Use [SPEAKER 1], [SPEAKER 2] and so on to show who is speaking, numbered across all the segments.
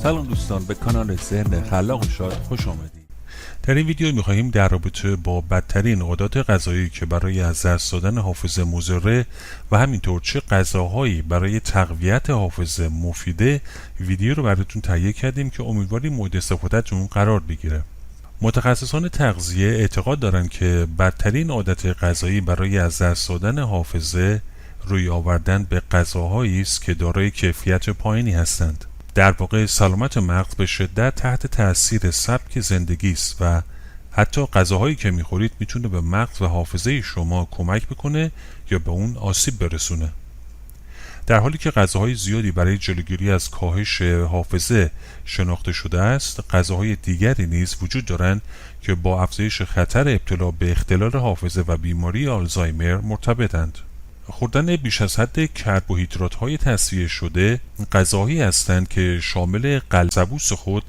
[SPEAKER 1] سلام دوستان، به کانال ذهن خلاق و شاد خوش آمدید. در این ویدیو می‌خواهیم در رابطه با بدترین عادات غذایی که برای از دست دادن حافظه مضره و همینطور چه غذاهایی برای تقویت حافظه مفیده ویدیو رو براتون تهیه کردیم که امیدواریم مورد استفادهتون قرار بگیره. متخصصان تغذیه اعتقاد دارند که بدترین عادت غذایی برای از دست دادن حافظه روی آوردن به غذاهایی است که دارای کیفیت پایینی هستند. در واقع سلامت مغز به شدت تحت تاثیر سبک زندگی است و حتی غذاهایی که میخورید میتونه به مغز و حافظه شما کمک بکنه یا به اون آسیب برسونه. در حالی که غذاهای زیادی برای جلوگیری از کاهش حافظه شناخته شده است، غذاهای دیگری نیز وجود دارند که با افزایش خطر ابتلا به اختلال حافظه و بیماری آلزایمر مرتبطند. خوردن بیش از حد کربوهیدرات‌های تصفیه شده غذاهایی هستند که شامل قلسبوس خود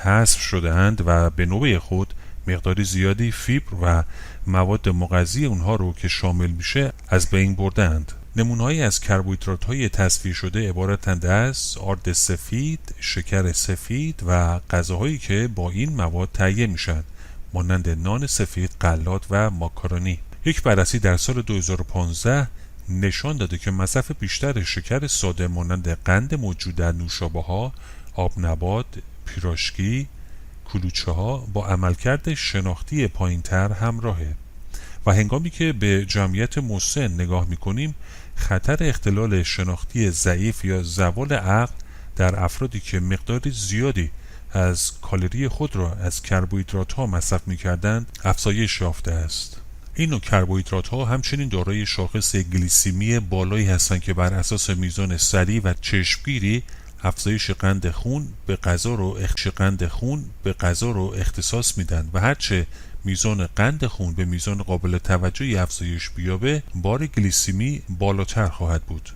[SPEAKER 1] حذف شده‌اند و به نوبه خود مقداری زیادی فیبر و مواد مغذی اونها رو که شامل میشه از بین برده‌اند. نمونه‌هایی از کربوهیدرات‌های تصفیه شده عبارتند از آرد سفید، شکر سفید و غذاهایی که با این مواد تهیه میشن مانند نان سفید، غلات و ماکارونی. یک بررسی در سال 2015 نشان داده که مصرف بیشتر شکر ساده مانند قند موجود در نوشابه‌ها، آب نبات، پیراشکی، کلوچه‌ها با عملکرد شناختی پایین‌تر همراهه و هنگامی که به جمعیت مسن نگاه می‌کنیم خطر اختلال شناختی ضعیف یا زوال عقل در افرادی که مقدار زیادی از کالری خود را از کربوهیدرات‌ها مصرف می‌کردند افزایش یافته است. این نوع کربوهیدرات‌ها همچنین دارای شاخص گلیسیمی بالایی هستند که بر اساس میزان سریع و چشمگیری افزایش قند خون به غذا رو اختصاص میدن و هرچه میزان قند خون به میزان قابل توجهی افزایش بیابه بار گلیسیمی بالاتر خواهد بود.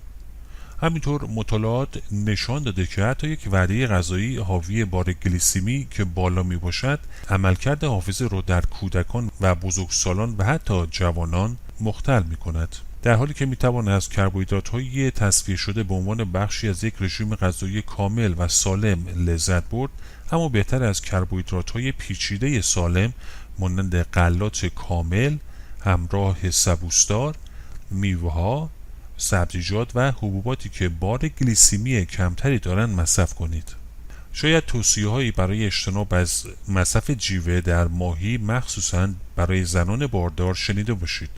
[SPEAKER 1] همینطور مطالعات نشان داده که حتی یک وعده غذایی حاوی بار گلیسیمی که بالا می باشد عملکرد حافظه رو در کودکان و بزرگسالان و حتی جوانان مختل می کند. در حالی که می توان از کربوهیدرات‌های تصفیه شده به عنوان بخشی از یک رژیم غذایی کامل و سالم لذت برد، اما بهتر از کربوهیدرات‌های پیچیده سالم مانند غلات کامل همراه سبوسدار، میوه‌ها، سبزیجات و حبوباتی که بار گلیسیمی کمتری دارند مصرف کنید. شاید توصیه‌هایی برای اجتناب از مصرف جیوه در ماهی مخصوصاً برای زنان باردار شنیده باشید،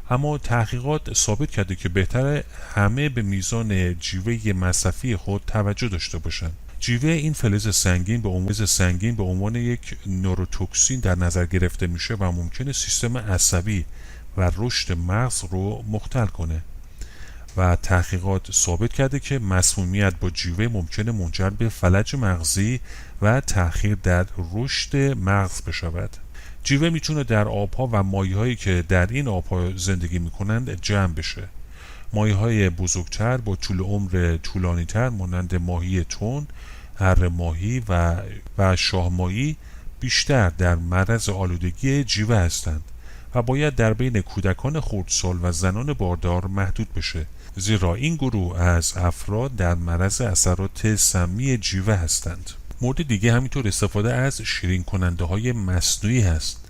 [SPEAKER 1] اما تحقیقات ثابت کرده که بهتره همه به میزان جیوه مصرفی خود توجه داشته باشند. جیوه این فلز سنگین به عنوان یک نوروتوکسین در نظر گرفته میشه و ممکنه سیستم عصبی و رشد مغز رو مختل کنه. و تحقیقات ثابت کرده که مسمومیت با جیوه ممکنه منجر به فلج مغزی و تأخیر در رشد مغز بشود. جیوه میتونه در آبها و ماهی‌هایی که در این آبها زندگی میکنند جمع بشه. ماهی‌های بزرگتر با طول عمر طولانی‌تر مانند ماهی تن، اره ماهی و شاه ماهی بیشتر در معرض آلودگی جیوه هستند و باید در بین کودکان خردسال و زنان باردار محدود بشه، زیرا این گروه از افراد در معرض اثرات سمی جیوه هستند. مورد دیگه همینطور استفاده از شیرین کننده های مصنوعی هست.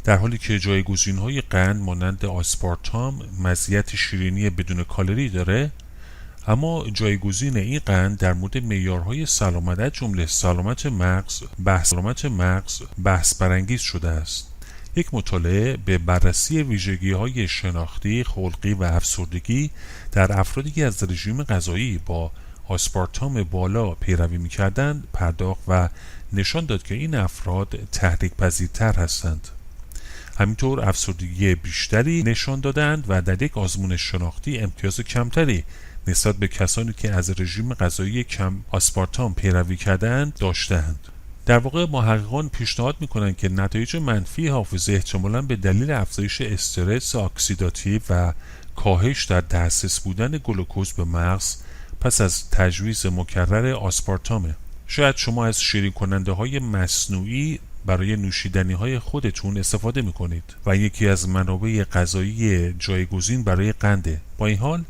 [SPEAKER 1] در حالی که جایگزین های قند مانند آسپارتام مزیت شیرینی بدون کالری داره، اما جایگزین این قند در مورد معیارهای سلامت از جمله سلامت مغز بحث برانگیز شده است. یک مطالعه به بررسی ویژگی‌های شناختی، خلقی و افسردگی در افرادی که از رژیم غذایی با آسپارتام بالا پیروی می‌کردند پرداخت و نشان داد که این افراد تحریک‌پذیرتر هستند. همینطور افسردگی بیشتری نشان دادند و در یک آزمون شناختی امتیاز کمتری نسبت به کسانی که از رژیم غذایی کم آسپارتام پیروی کردند داشتند. در واقع محققان پیشنهاد میکنند که نتایج منفی حافظه احتمالاً به دلیل افزایش استرس اکسیداتیو و کاهش در دسترس بودن گلوکوز به مغز پس از تجویز مکرر آسپارتامه. شاید شما از شیرین کننده های مصنوعی برای نوشیدنی های خودتون استفاده میکنید و یکی از منابع غذایی جایگزین برای قنده. با این حال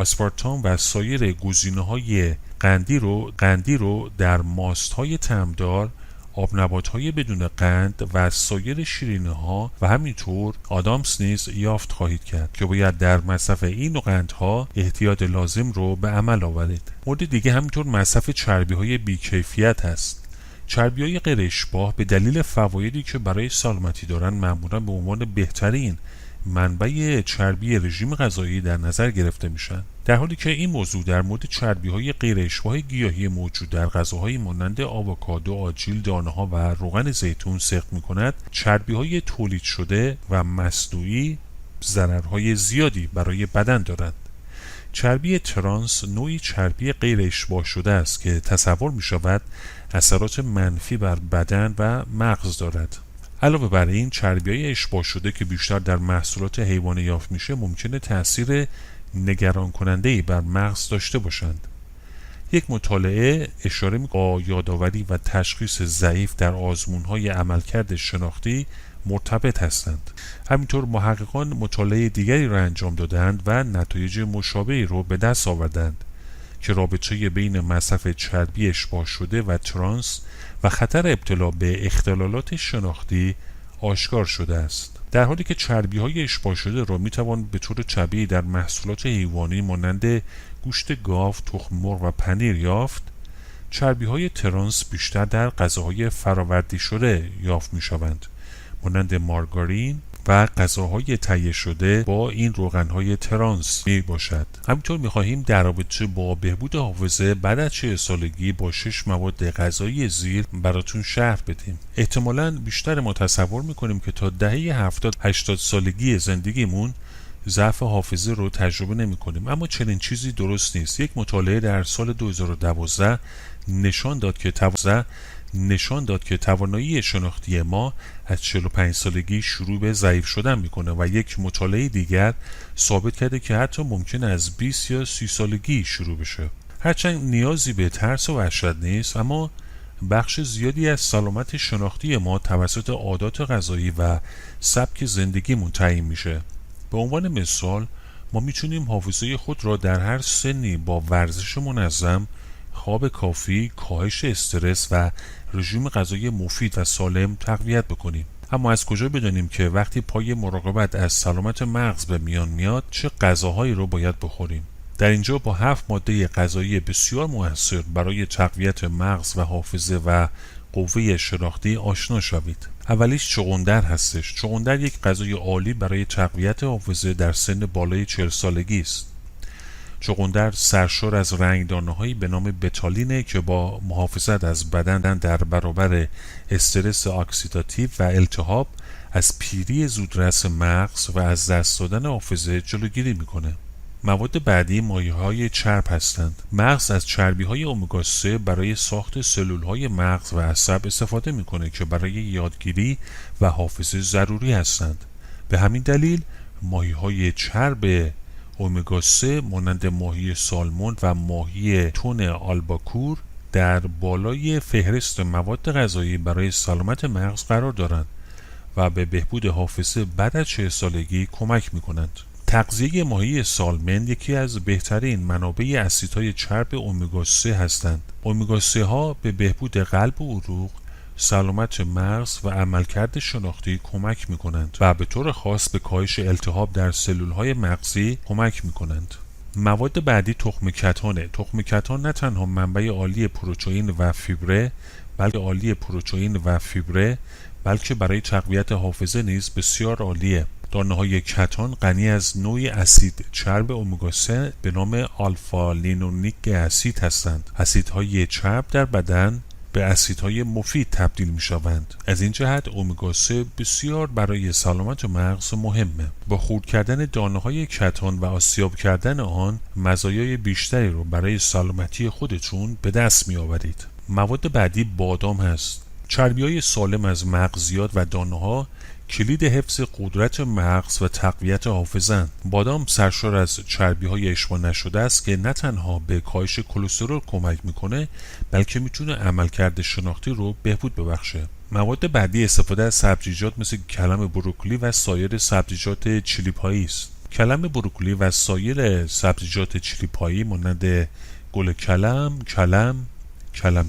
[SPEAKER 1] آسپارتام و سایر گزینه‌های قندی رو در ماست‌های طعمدار، آبنبات‌های بدون قند و سایر شیرینی‌ها و همینطور آدامس نیز یافت خواهید کرد که باید در مصرف این نوع قندها احتیاط لازم رو به عمل آورید. مورد دیگه همینطور مصرف چربی‌های بی‌کیفیت هست. چربی‌های غیر اشباع به دلیل فوایدی که برای سلامتی دارن معمولاً به عنوان بهترین منبع چربی رژیم غذایی در نظر گرفته میشن، در حالی که این موضوع در مورد چربی‌های غیر اشباع گیاهی موجود در غذاهای مانند آووکادو، آجیل، دانه‌ها و روغن زیتون صدق می‌کند. چربی‌های تولید شده و مصنوعی ضررهای زیادی برای بدن دارند. چربی ترانس نوعی چربی غیر اشباع شده است که تصور می‌شود اثرات منفی بر بدن و مغز دارد. علاوه بر این، چربی‌های اشباع شده که بیشتر در محصولات حیوانی یافت میشه ممکنه تأثیر نگران کننده‌ای بر مغز داشته باشند. یک مطالعه اشاره با یادآوری و تشخیص ضعیف در آزمون‌های عملکرد شناختی مرتبط هستند. همینطور محققان مطالعه دیگری را انجام دادند و نتایج مشابهی را به دست آوردند که رابطه بین مصرف چربی اشباع شده و ترانس و خطر ابتلا به اختلالات شناختی آشکار شده است. در حالی که چربی‌های اشباع شده را می‌توان به طور طبیعی در محصولات حیوانی مانند گوشت گاو، تخم مرغ و پنیر یافت، چربی‌های ترانس بیشتر در غذاهای فراوردی شده یافت می‌شوند، مانند مارگارین و غذاهای تهیه شده با این روغن‌های ترانس می باشد. همینطور می‌خواهیم در رابطه با بهبود حافظه بعد از 40 سالگی با 6 مواد غذایی زیر براتون شرح بدیم. احتمالاً بیشتر ما تصور می‌کنیم که تا دهه 70-80 سالگی زندگیمون ضعف حافظه رو تجربه نمی‌کنیم، اما چنین چیزی درست نیست. یک مطالعه در سال 2012 نشان داد که توانایی شناختی ما از 45 سالگی شروع به ضعیف شدن میکنه و یک مطالعه دیگر ثابت کرده که حتی ممکن از 20 یا 30 سالگی شروع بشه. هرچند نیازی به ترس و وحشت نیست، اما بخش زیادی از سلامت شناختی ما توسط عادات غذایی و سبک زندگیمون تعیین میشه. به عنوان مثال، ما میتونیم حافظه خود را در هر سنی با ورزش منظم، خواب کافی، کاهش استرس و رژیم غذایی مفید و سالم تقویت بکنیم. اما از کجا بدانیم که وقتی پای مراقبت از سلامت مغز به میان میاد چه غذاهایی رو باید بخوریم؟ در اینجا با 7 ماده غذایی بسیار مؤثر برای تقویت مغز و حافظه و قوه شناختی آشنا شوید. اولیش چغندر هستش. چغندر یک غذای عالی برای تقویت حافظه در سن بالای 40 سالگی است. چغندر سرشار از رنگدانه‌هایی به نام بتالینه که با محافظت از بدن در برابر استرس اکسیداتیو و التهاب از پیری زودرس مغز و از دست دادن حافظه جلوگیری میکنه. مواد بعدی مایع‌های چرب هستند. مغز از چربی‌های امگا 3 برای ساخت سلول‌های مغز و عصب استفاده میکنه که برای یادگیری و حافظه ضروری هستند. به همین دلیل مایع‌های چرب امگا 3 مانند ماهی سالمون و ماهی تون آلباکور در بالای فهرست مواد غذایی برای سلامت مغز قرار دارند و به بهبود حافظه بعد از 40 سالگی کمک می‌کنند. تغذیه ماهی سالمن یکی از بهترین منابع اسیدهای چرب امگا 3 هستند. امگا 3 ها به بهبود قلب و عروق، سلامت مغز و عملکرد شناختی کمک می‌کنند و به طور خاص به کاهش التهاب در سلول‌های مغزی کمک می‌کنند. مواد بعدی تخم کتانه. تخم کتان نه تنها منبع عالی پروتئین و فیبره بلکه برای تقویت حافظه نیز بسیار عالیه. دانه‌های کتان غنی از نوعی اسید چرب امگا 3 به نام آلفا لینونیک اسید هستند. اسیدهای چرب در بدن به اسیدهای مفید تبدیل می شوند. از این جهت امگا 3 بسیار برای سلامت مغز مهمه. با خورد کردن دانه‌های کتان و آسیاب کردن آن مزایای بیشتری رو برای سلامتی خودتون به دست می آورید. مواد بعدی بادام هست. چربی‌های سالم از مغزیات و دانه‌ها کلید حفظ قدرت مغز و تقویت حافظه‌اند. بادام سرشار از چربی‌های اشباع نشده است که نه تنها به کاهش کلسترول کمک میکنه بلکه میتونه عملکرد شناختی رو بهبود ببخشه. مواد بعدی استفاده از سبزیجات مثل کلم بروکلی و سایر سبزیجات چلیپایی است. کلم بروکلی و سایر سبزیجات چلیپایی مانند گل کلم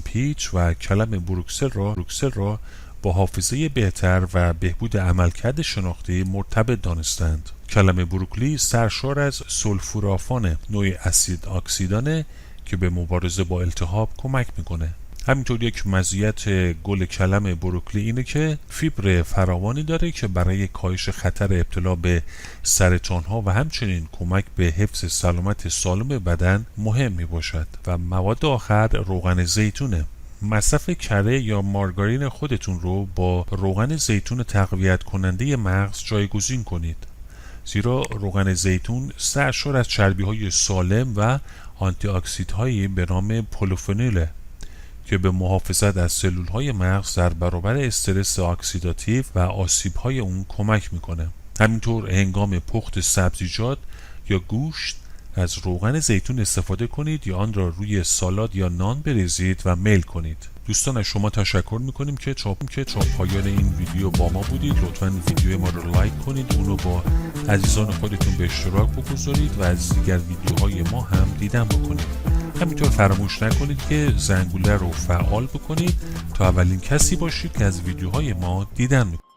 [SPEAKER 1] پیچ و کلم بروکسل را با حافظه بهتر و بهبود عملکرد شناختی مرتبط دانستند. کلم بروکلی سرشار از سولفورافان، نوع اسید اکسیدانه که به مبارزه با التهاب کمک میکنه. همینطور یک مزیت گل کلم بروکلی اینه که فیبر فراوانی داره که برای کاهش خطر ابتلا به سرطان‌ها و همچنین کمک به حفظ سلامت سالم بدن مهم می باشد. و مواد آخر روغن زیتونه. مصرف کره یا مارگارین خودتون رو با روغن زیتون تقویت کننده مغز جایگزین کنید، زیرا روغن زیتون سرشار از چربی‌های سالم و آنتی اکسیدهایی به نام پولوفنوله که به محافظت از سلولهای مغز در برابر استرس اکسیداتیو و آسیب‌های اون کمک میکنه. همینطور هنگام پخت سبزیجات یا گوشت از روغن زیتون استفاده کنید یا آن را روی سالاد یا نان بریزید و میل کنید. دوستان از شما تشکر میکنیم که تا پایان این ویدیو با ما بودید. لطفاً ویدیو ما رو لایک کنید، اون رو با عزیزان خودتون به اشتراک بگذارید و از دیگر ویدیوهای ما هم دیدن بکنید. همینطور فراموش نکنید که زنگوله رو فعال بکنید تا اولین کسی باشید که از ویدیوهای ما دیدن میکنید.